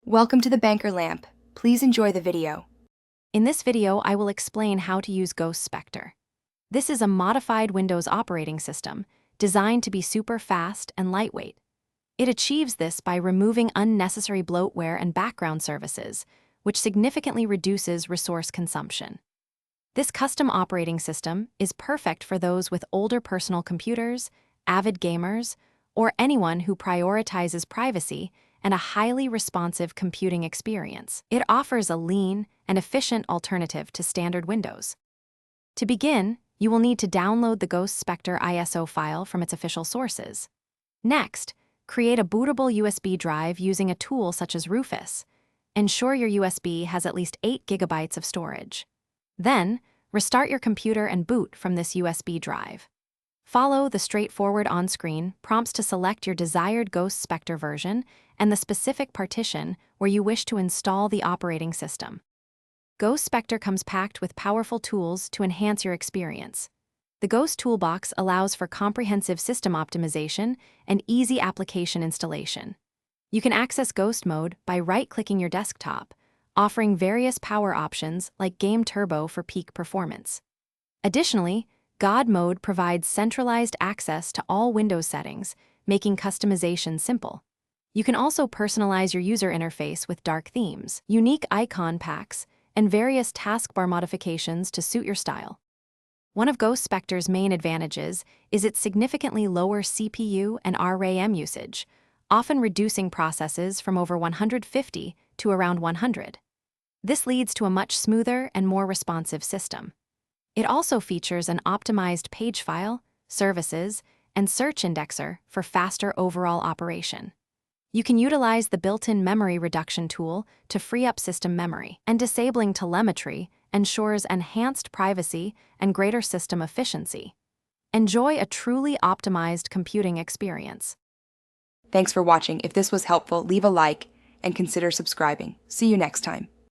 Welcome to the Banker Lamp. Please enjoy the video. In this video, I will explain how to use Ghost Spectre. This is a modified Windows operating system designed to be super fast and lightweight. It achieves this by removing unnecessary bloatware and background services, which significantly reduces resource consumption. This custom operating system is perfect for those with older personal computers, avid gamers, or anyone who prioritizes privacy and a highly responsive computing experience. It offers a lean and efficient alternative to standard Windows. To begin, you will need to download the Ghost Spectre ISO file from its official sources. Next, create a bootable USB drive using a tool such as Rufus. Ensure your USB has at least 8 GB of storage. Then, restart your computer and boot from this USB drive. Follow the straightforward on-screen prompts to select your desired Ghost Spectre version and the specific partition where you wish to install the operating system. Ghost Spectre comes packed with powerful tools to enhance your experience. The Ghost Toolbox allows for comprehensive system optimization and easy application installation. You can access Ghost Mode by right-clicking your desktop, offering various power options like Game Turbo for peak performance. Additionally, God Mode provides centralized access to all Windows settings, making customization simple. You can also personalize your user interface with dark themes, unique icon packs, and various taskbar modifications to suit your style. One of Ghost Spectre's main advantages is its significantly lower CPU and RAM usage, often reducing processes from over 150 to around 100. This leads to a much smoother and more responsive system. It also features an optimized page file, services, and search indexer for faster overall operation. You can utilize the built-in memory reduction tool to free up system memory, and disabling telemetry ensures enhanced privacy and greater system efficiency. Enjoy a truly optimized computing experience. Thanks for watching. If this was helpful, leave a like and consider subscribing. See you next time.